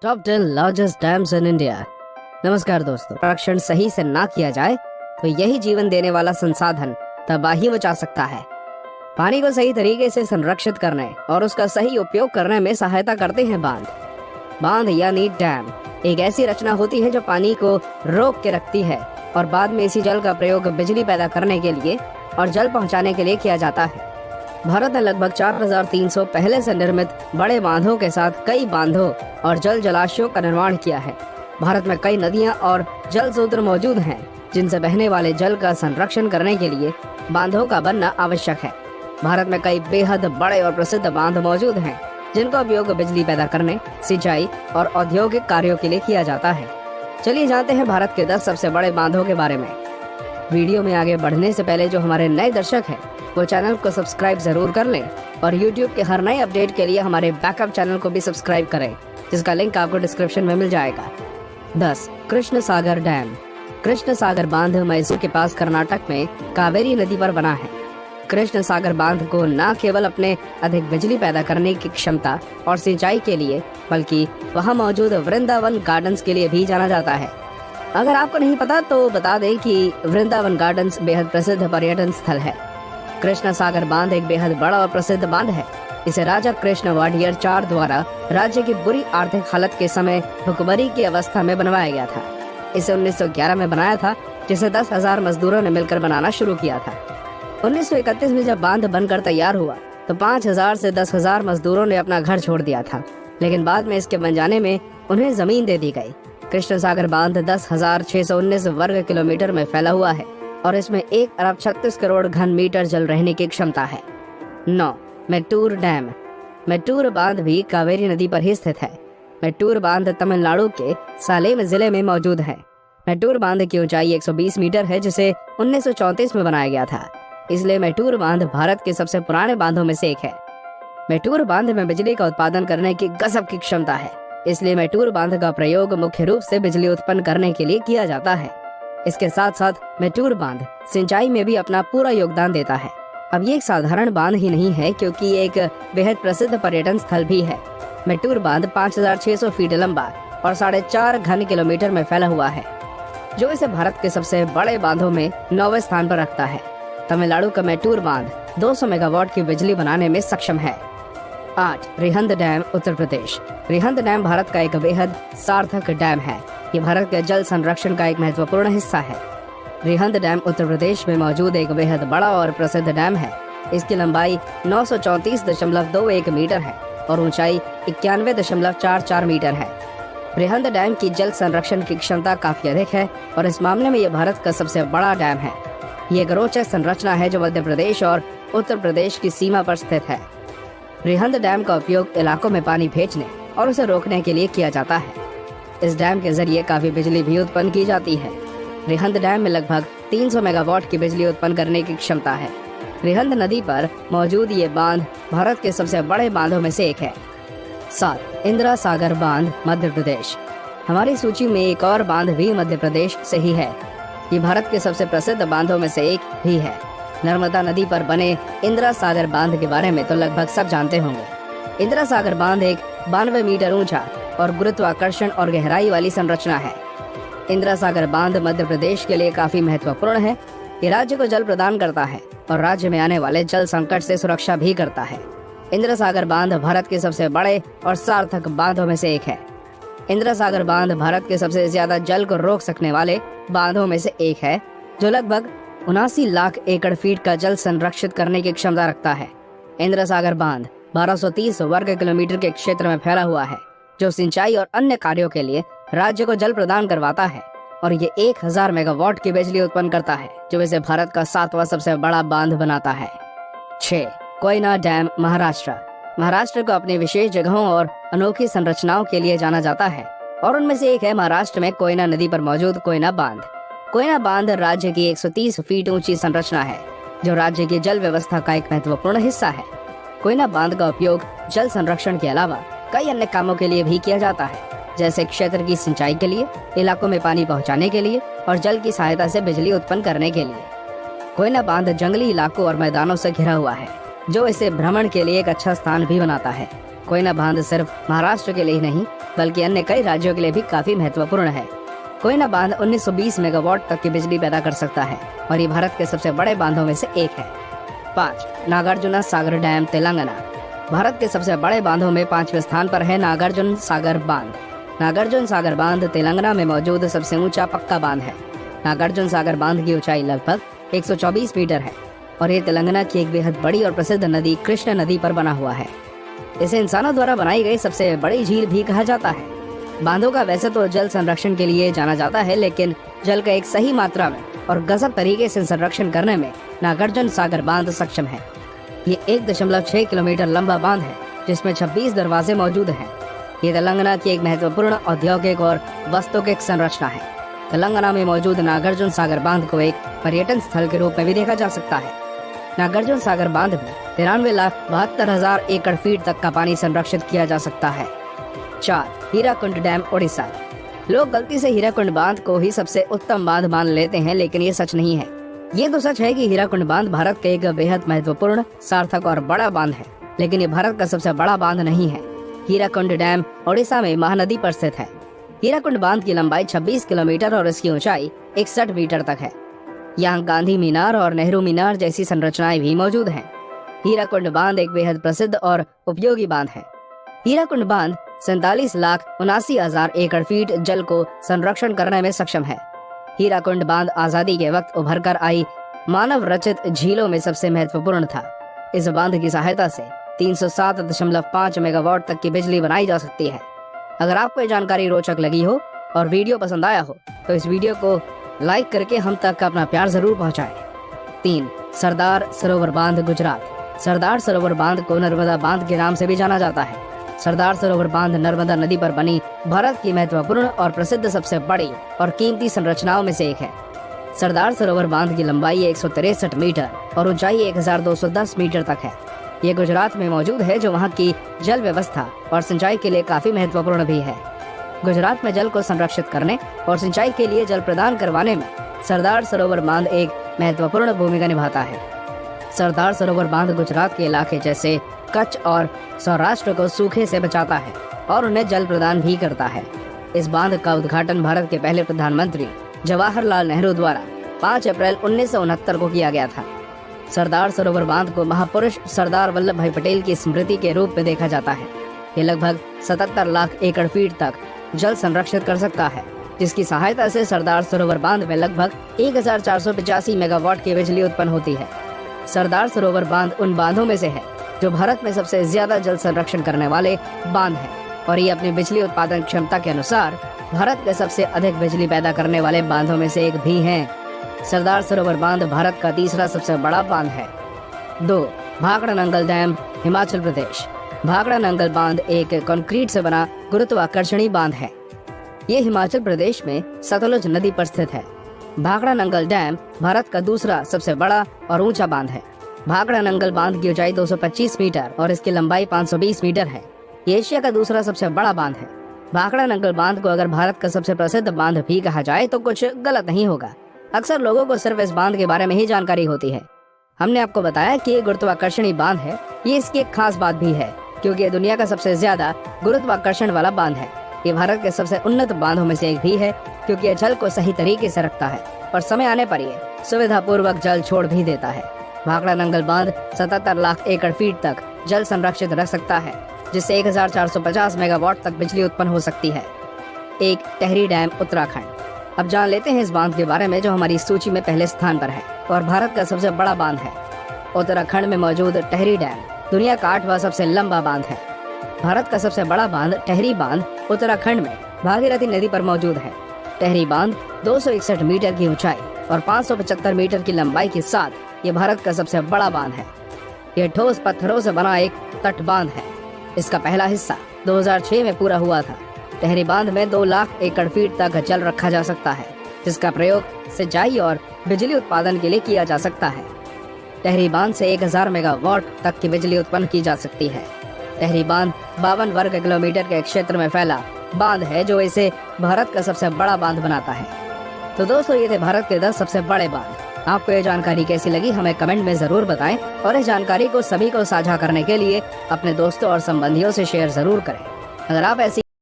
Top 10 largest dams in India. नमस्कार दोस्तों, संरक्षण सही से ना किया जाए तो यही जीवन देने वाला संसाधन तबाही मचा सकता है। पानी को सही तरीके से संरक्षित करने और उसका सही उपयोग करने में सहायता करते हैं बांध यानी डैम एक ऐसी रचना होती है जो पानी को रोक के रखती है और बाद में इसी जल का प्रयोग बिजली पैदा करने के लिए और जल पहुंचाने के लिए किया जाता है। भारत ने लगभग 4300 पहले से निर्मित बड़े बांधों के साथ कई बांधों और जल जलाशयों का निर्माण किया है। भारत में कई नदियां और जल स्रोत मौजूद हैं जिनसे बहने वाले जल का संरक्षण करने के लिए बांधों का बनना आवश्यक है। भारत में कई बेहद बड़े और प्रसिद्ध बांध मौजूद हैं जिनका उपयोग बिजली पैदा करने, सिंचाई और औद्योगिक कार्यों के लिए किया जाता है। चलिए जानते हैं भारत के 10 सबसे बड़े बांधों के बारे में। वीडियो में आगे बढ़ने से पहले जो हमारे नए दर्शक हैं वो चैनल को सब्सक्राइब जरूर कर लें और YouTube के हर नए अपडेट के लिए हमारे बैकअप चैनल को भी सब्सक्राइब करें, जिसका लिंक आपको डिस्क्रिप्शन में मिल जाएगा। 10. कृष्ण सागर डैम। कृष्ण सागर बांध मैसूर के पास कर्नाटक में कावेरी नदी पर बना है। कृष्ण सागर बांध को न केवल अपने अधिक बिजली पैदा करने की क्षमता और सिंचाई के लिए बल्कि वहां मौजूद वृंदावन गार्डन्स के लिए भी जाना जाता है। अगर आपको नहीं पता तो बता दें कि वृंदावन गार्डन्स बेहद प्रसिद्ध पर्यटन स्थल है। कृष्ण सागर बांध एक बेहद बड़ा और प्रसिद्ध बांध है। इसे राजा कृष्ण वाडियर 4 द्वारा राज्य की बुरी आर्थिक हालत के समय भुखमरी की अवस्था में बनवाया गया था। इसे 1911 में बनाया था, जिसे 10,000 मजदूरों ने मिलकर बनाना शुरू किया था। 1931 में जब बांध बनकर तैयार हुआ तो 5,000 से 10,000 मजदूरों ने अपना घर छोड़ दिया था, लेकिन बाद में इसके बन जाने में उन्हें जमीन दे दी गई। कृष्ण सागर बांध 10,619 वर्ग किलोमीटर में फैला हुआ है और इसमें 1 अरब 36 करोड़ घन मीटर जल रहने की क्षमता है। 9. मेट्टूर डैम। मेट्टूर बांध भी कावेरी नदी पर ही स्थित है। मेट्टूर बांध तमिलनाडु के सालेम जिले में मौजूद है। मेट्टूर बांध की ऊंचाई 120 मीटर है, जिसे 1934 में बनाया गया था। इसलिए मेट्टूर बांध भारत के सबसे पुराने बांधों में से एक है। मेट्टूर बांध में बिजली का उत्पादन करने की गजब की क्षमता है, इसलिए मेट्टूर बांध का प्रयोग मुख्य रूप से बिजली उत्पन्न करने के लिए किया जाता है। इसके साथ साथ मेट्टूर बांध सिंचाई में भी अपना पूरा योगदान देता है। अब ये एक साधारण बांध ही नहीं है, क्योंकि ये एक बेहद प्रसिद्ध पर्यटन स्थल भी है। मेट्टूर बांध 5,600 फीट लंबा और 4.5 घन किलोमीटर में फैला हुआ है, जो इसे भारत के सबसे बड़े बांधों में 9वें स्थान पर रखता है। तमिलनाडु का मेट्टूर बांध 200 मेगावाट की बिजली बनाने में सक्षम है। 8. रिहंद डैम, उत्तर प्रदेश। रिहंद डैम भारत का एक बेहद सार्थक डैम है। ये भारत के जल संरक्षण का एक महत्वपूर्ण हिस्सा है। रिहंद डैम उत्तर प्रदेश में मौजूद एक बेहद बड़ा और प्रसिद्ध डैम है। इसकी लंबाई 934.21 मीटर है और ऊंचाई 91.44 मीटर है। रिहंद डैम की जल संरक्षण की क्षमता काफी अधिक है और इस मामले में यह भारत का सबसे बड़ा डैम है। ये एक रोचक संरचना है जो मध्य प्रदेश और उत्तर प्रदेश की सीमा पर स्थित है। रिहंद डैम का उपयोग इलाकों में पानी भेजने और उसे रोकने के लिए किया जाता है। इस डैम के जरिए काफी बिजली भी उत्पन्न की जाती है। रिहंद डैम में लगभग 300 मेगावाट की बिजली उत्पन्न करने की क्षमता है। रिहंद नदी पर मौजूद ये बांध भारत के सबसे बड़े बांधों में से एक है। 7. इंदिरा सागर बांध, मध्य प्रदेश। हमारी सूची में एक और बांध भी मध्य प्रदेश से ही है। ये भारत के सबसे प्रसिद्ध बांधों में से एक भी है। नर्मदा नदी पर बने इंदिरा सागर बांध के बारे में तो लगभग सब जानते होंगे। इंदिरा सागर बांध एक 92 मीटर ऊंचा और गुरुत्वाकर्षण और गहराई वाली संरचना है। इंदिरा सागर बांध मध्य प्रदेश के लिए काफी महत्वपूर्ण है। ये राज्य को जल प्रदान करता है और राज्य में आने वाले जल संकट से सुरक्षा भी करता है। इंदिरा सागर बांध भारत के सबसे बड़े और सार्थक बांधों में से एक है। इंदिरा सागर बांध भारत के सबसे ज्यादा जल को रोक सकने वाले बांधों में से एक है, जो लगभग 79 लाख एकड़ फीट का जल संरक्षित करने की क्षमता रखता है। इंदिरा सागर बांध 1230 वर्ग किलोमीटर के क्षेत्र में फैला हुआ है, जो सिंचाई और अन्य कार्यों के लिए राज्य को जल प्रदान करवाता है और ये 1000 मेगावाट की बिजली उत्पन्न करता है, जो इसे भारत का 7वां सबसे बड़ा बांध बनाता है। 6. कोयना डैम, महाराष्ट्र। महाराष्ट्र को अपनी विशेष जगहों और अनोखी संरचनाओं के लिए जाना जाता है और उनमें से एक है महाराष्ट्र में कोयना नदी पर मौजूद कोयना बांध। कोयना बांध राज्य की 130 फीट ऊंची संरचना है, जो राज्य की जल व्यवस्था का एक महत्वपूर्ण हिस्सा है। कोयना बांध का उपयोग जल संरक्षण के अलावा कई अन्य कामों के लिए भी किया जाता है, जैसे क्षेत्र की सिंचाई के लिए, इलाकों में पानी पहुंचाने के लिए और जल की सहायता से बिजली उत्पन्न करने के लिए। कोयना बांध जंगली इलाकों और मैदानों से घिरा हुआ है, जो इसे भ्रमण के लिए एक अच्छा स्थान भी बनाता है। कोयना बांध सिर्फ महाराष्ट्र के लिए ही नहीं बल्कि अन्य कई राज्यों के लिए भी काफी महत्वपूर्ण है। कोयना बांध 1920 मेगावाट तक की बिजली पैदा कर सकता है और ये भारत के सबसे बड़े बांधों में से एक है। 5. नागार्जुन सागर डैम, तेलंगाना। भारत के सबसे बड़े बांधों में 5वें स्थान पर है नागार्जुन सागर बांध। नागार्जुन सागर बांध तेलंगाना में मौजूद सबसे ऊंचा पक्का बांध है। नागार्जुन सागर बांध की ऊंचाई लगभग 124 मीटर है और ये तेलंगाना की एक बेहद बड़ी और प्रसिद्ध नदी कृष्ण नदी पर बना हुआ है। इसे इंसानों द्वारा बनाई गई सबसे बड़ी झील भी कहा जाता है। बांधों का वैसे तो जल संरक्षण के लिए जाना जाता है, लेकिन जल का एक सही मात्रा में और गजब तरीके से संरक्षण करने में नागार्जुन सागर बांध सक्षम है। ये 1.6 किलोमीटर लंबा बांध है जिसमें 26 दरवाजे मौजूद हैं। ये तेलंगाना की एक महत्वपूर्ण औद्योगिक और वास्तुविक संरचना है। तेलंगाना में मौजूद नागार्जुन सागर बांध को एक पर्यटन स्थल के रूप में भी देखा जा सकता है। नागार्जुन सागर बांध में 93,72,000 एकड़ फीट तक का पानी संरक्षित किया जा सकता है। 4. हीराकुंड डैम, ओडिशा। लोग गलती से हीराकुंड बांध को ही सबसे उत्तम बांध मान लेते हैं, लेकिन ये सच नहीं है। ये तो सच है कि हीराकुंड बांध भारत का एक बेहद महत्वपूर्ण, सार्थक और बड़ा बांध है, लेकिन ये भारत का सबसे बड़ा बांध नहीं है। हीराकुंड डैम ओडिशा में महानदी पर स्थित है। हीराकुंड बांध की लंबाई 26 किलोमीटर और इसकी ऊंचाई 61 मीटर तक है। यहाँ गांधी मीनार और नेहरू मीनार जैसी संरचनाएं भी मौजूद हैं। हीराकुंड बांध एक बेहद प्रसिद्ध और उपयोगी बांध है। हीराकुंड बांध 47,79,000 एकड़ फीट जल को संरक्षण करने में सक्षम है। हीराकुंड बांध आजादी के वक्त उभर कर आई मानव रचित झीलों में सबसे महत्वपूर्ण था। इस बांध की सहायता से 307.5 मेगावाट तक की बिजली बनाई जा सकती है। अगर आपको ये जानकारी रोचक लगी हो और वीडियो पसंद आया हो तो इस वीडियो को लाइक करके हम तक अपना प्यार जरूर पहुंचाएं। 3. सरदार सरोवर बांध, गुजरात। सरदार सरोवर बांध को नर्मदा बांध के नाम से भी जाना जाता है। सरदार सरोवर बांध नर्मदा नदी पर बनी भारत की महत्वपूर्ण और प्रसिद्ध सबसे बड़ी और कीमती संरचनाओं में से एक है। सरदार सरोवर बांध की लंबाई 163 मीटर और ऊंचाई 1210 मीटर तक है। ये गुजरात में मौजूद है, जो वहाँ की जल व्यवस्था और सिंचाई के लिए काफी महत्वपूर्ण भी है। गुजरात में जल को संरक्षित करने और सिंचाई के लिए जल प्रदान करवाने में सरदार सरोवर बांध एक महत्वपूर्ण भूमिका निभाता है। सरदार सरोवर बांध गुजरात के इलाके जैसे कच्छ और सौराष्ट्र को सूखे से बचाता है और उन्हें जल प्रदान भी करता है। इस बांध का उद्घाटन भारत के पहले प्रधानमंत्री जवाहरलाल नेहरू द्वारा 5 अप्रैल 1969 को किया गया था। सरदार सरोवर बांध को महापुरुष सरदार वल्लभ भाई पटेल की स्मृति के रूप में देखा जाता है। ये लगभग 77 लाख एकड़ फीट तक जल संरक्षित कर सकता है, जिसकी सहायता से सरदार सरोवर बांध में लगभग 1485 मेगावाट की बिजली उत्पन्न होती है। सरदार सरोवर बांध उन बांधों में से है जो भारत में सबसे ज्यादा जल संरक्षण करने वाले बांध है और ये अपनी बिजली उत्पादन क्षमता के अनुसार भारत के सबसे अधिक बिजली पैदा करने वाले बांधों में से एक भी है। सरदार सरोवर बांध भारत का तीसरा सबसे बड़ा बांध है। 2. भाखड़ा नंगल डैम, हिमाचल प्रदेश। भाखड़ा नंगल बांध एक कंक्रीट से बना गुरुत्वाकर्षणी बांध है। ये हिमाचल प्रदेश में सतलुज नदी पर स्थित है। भाखड़ा नंगल डैम भारत का दूसरा सबसे बड़ा और ऊंचा बांध है। भाखड़ा नंगल बांध की ऊंचाई 225 मीटर और इसकी लंबाई 520 मीटर है। ये एशिया का दूसरा सबसे बड़ा बांध है। भाखड़ा नंगल बांध को अगर भारत का सबसे प्रसिद्ध बांध भी कहा जाए तो कुछ गलत नहीं होगा। अक्सर लोगों को सिर्फ इस बांध के बारे में ही जानकारी होती है। हमने आपको बताया कि ये गुरुत्वाकर्षणी बांध है। ये इसकी एक खास बात भी है क्योंकि ये दुनिया का सबसे ज्यादा गुरुत्वाकर्षण वाला बांध है। ये भारत के सबसे उन्नत बांधों में से एक भी है क्योंकि ये जल को सही तरीके से रखता है और समय आने पर ये सुविधा पूर्वक जल छोड़ भी देता है। भाखड़ा नंगल बांध 77 लाख एकड़ फीट तक जल संरक्षित रख सकता है, जिससे 1450 मेगावाट तक बिजली उत्पन्न हो सकती है। 1. टेहरी डैम, उत्तराखंड। अब जान लेते हैं इस बांध के बारे में जो हमारी सूची में पहले स्थान पर है और भारत का सबसे बड़ा बांध है। उत्तराखंड में मौजूद टेहरी डैम दुनिया का 8वां सबसे लंबा बांध है। भारत का सबसे बड़ा बांध टेहरी बांध उत्तराखंड में भागीरथी नदी पर मौजूद है। टेहरी बांध 261 मीटर की ऊंचाई और 575 मीटर की लंबाई के साथ ये भारत का सबसे बड़ा बांध है। यह ठोस पत्थरों से बना एक तट बांध है। इसका पहला हिस्सा 2006 में पूरा हुआ था। टेहरी बांध में 2 लाख एकड़ फीट तक जल रखा जा सकता है, जिसका प्रयोग सिंचाई और बिजली उत्पादन के लिए किया जा सकता है। टेहरी बांध से 1000 मेगावाट तक की बिजली उत्पन्न की जा सकती है। टेहरी बांध 52 वर्ग किलोमीटर के क्षेत्र में फैला बांध है, जो इसे भारत का सबसे बड़ा बांध बनाता है। तो दोस्तों, ये थे भारत के 10 सबसे बड़े बांध। आपको ये जानकारी कैसी लगी हमें कमेंट में जरूर बताएं और इस जानकारी को सभी को साझा करने के लिए अपने दोस्तों और संबंधियों से शेयर जरूर करें। अगर आप ऐसी